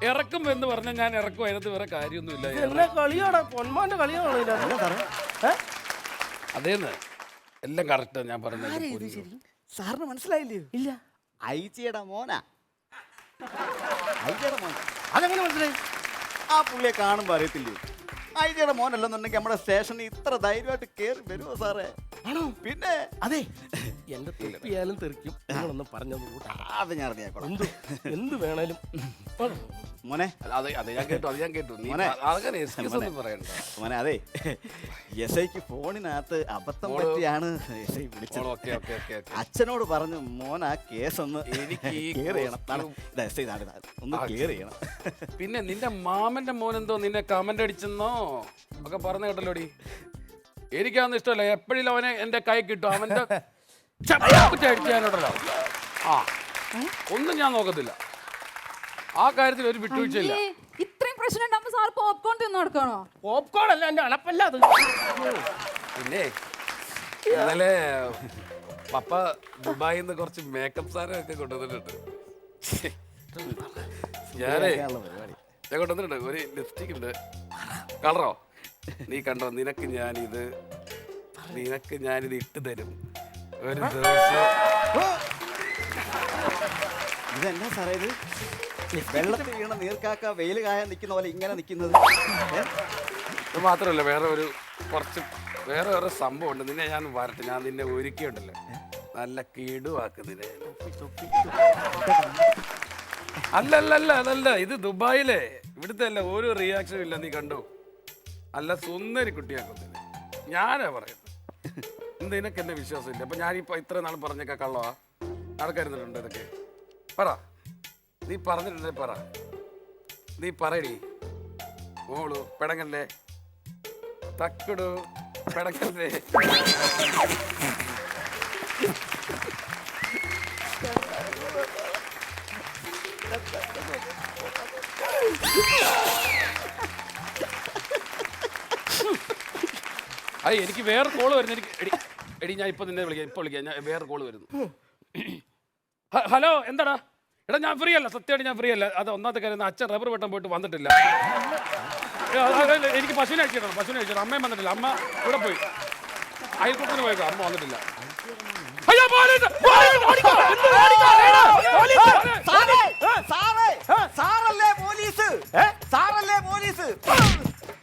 ഇറക്കും എന്ന് പറഞ്ഞാൽ ഞാൻ ഇറക്കും, അതിനകത്ത് വേറെ കാര്യമൊന്നുമില്ല. എന്നെ കളിയാടാ, പൊന്മാന്റെ കളിയാണോ? അതേന്ന് എല്ലാം കറക്റ്റാ ഞാൻ പറഞ്ഞത്. സാറിന് മനസ്സിലായില്ലയോ? ഇല്ല. ഐജിയുടെ മോനാ. ഐജിയുടെ മോൻ. അതെങ്ങനെ മനസ്സിലായി? ആ പുള്ളിയെ കാണുമ്പോ അറിയത്തില്ലയോ? ഐജിയുടെ മോനല്ലെന്നുണ്ടെങ്കിൽ നമ്മുടെ സ്റ്റേഷനിൽ ഇത്ര ധൈര്യമായിട്ട് കയറി വരുമോ സാറേ? ആണോ? പിന്നെ അതെ, എന്റെ തെപ്പിയാലും തെറിക്കും. നിങ്ങളൊന്നും പറഞ്ഞത് കൂട്ടാ. അത് ഞാൻ അറിയാം. എന്ത് വേണേലും മോനെ. അതെ ഞാൻ കേട്ടു. നീ മോനെ. അങ്ങനെ excuse ഒന്നും പറയണ്ട. മോനെ, അതെ, എസ് ഐക്ക് ഫോണിനകത്ത് അബദ്ധം പറ്റിയാണ് എസ് ഐ വിളിച്ചത്. ഓക്കെ. അച്ഛനോട് പറഞ്ഞു മോൻ ആ കേസ് ഒന്ന് എനിക്ക് ഈ ക്ലിയർ ചെയ്യണം. എസ് ഐ ഒന്ന് ക്ലിയർ ചെയ്യണം. പിന്നെ നിന്റെ മാമന്റെ മോനെന്തോ നിന്നെ കമന്റ് അടിച്ചെന്നോ ഒക്കെ പറഞ്ഞു കേട്ടല്ലോടി. എനിക്കതൊന്നും ഇഷ്ടമല്ല. എപ്പോഴും അവനെ എന്റെ കൈ കിട്ടും. അവന്റെ അടിക്കാനോടല്ലോ. ഒന്നും ഞാൻ നോക്കത്തില്ല. ആ കാര്യത്തിൽ ഒരു വിട്ടുവീഴ്ചയില്ല. ഇത്രയും പ്രശ്നം ഉണ്ടാകുമ്പോ സാർ പോപ്കോൺ തിന്നു നടക്കണോ? പോപ്കോൺ അല്ല, എന്റെ അളപ്പല്ല അത്. പിന്നെ ഇന്നലെ പപ്പ ദുബായിൽ നിന്ന് കുറച്ച് മേക്കപ്പ് സാധനമൊക്കെ കൊണ്ടുവന്നിട്ടുണ്ട്. ഞാൻ കൊണ്ടുവന്നിട്ടുണ്ട്. ഒരു ലിപ്സ്റ്റിക് ഉണ്ട്. കളറോ? നീ കണ്ടോ? നിനക്ക് ഞാനിത് ഇട്ട് തരും ഒരു ദിവസം. ഇതെന്നാ സാറേ ഇത്? വെള്ളത്തിൽ വീണ നീർക്കാക്ക വെയിൽ കായാൻ നിൽക്കുന്ന പോലെ ഇങ്ങനെ നിൽക്കുന്നത്. ഇത് മാത്രമല്ല, വേറെ ഓരോ സംഭവം ഉണ്ട്. നിന്നെ ഞാൻ വരട്ടെ. ഞാൻ നിന്നെ ഒരുക്കിയുണ്ടല്ലോ, നല്ല കീടുവാക്കുന്നില്ലേ. അതല്ല ഇത് ദുബായിലെ. ഇവിടുത്തെ അല്ല, ഒരു റിയാക്ഷനും ഇല്ല. നീ കണ്ടു? അല്ല, സുന്ദരി കുട്ടിയാക്കുന്നില്ല. ഞാനാ പറയുന്നത്. നിനക്ക് എന്നെ വിശ്വാസമില്ല. അപ്പൊ ഞാനിപ്പോ ഇത്ര നാൾ പറഞ്ഞൊക്കെ കള്ളവാ? നടക്കരുന്നുണ്ട് ഇതൊക്കെ. പറ, നീ പറഞ്ഞിട്ടുണ്ടേ പറ. നീ പറയടി മോളു. പെടങ്ങല്ലേ, തക്കിടു, പെടങ്ങല്ലേ. അയ്യ, എനിക്ക് വേറെ കോള് വരുന്നു. എടി ഞാൻ ഇപ്പൊ നിന്നെ വിളിക്കാം. ഞാൻ വേറെ കോള് വരുന്നു. ഹലോ, എന്താടാ? എടാ, ഞാൻ ഫ്രീ അല്ല, സത്യമായിട്ട് ഞാൻ ഫ്രീ അല്ല. അത് ഒന്നാമത്തെ കാര്യം, അച്ഛൻ റബ്ബർ വെട്ടം പോയിട്ട് വന്നിട്ടില്ല. എനിക്ക് പശുവിനെ അയച്ചിടണം. അമ്മയും വന്നിട്ടില്ല. അമ്മ ഇവിടെ പോയി അയൽക്കൂട്ടത്തിന് പോയേക്കോ. അമ്മ വന്നിട്ടില്ല. സാറല്ലേ പോലീസ്?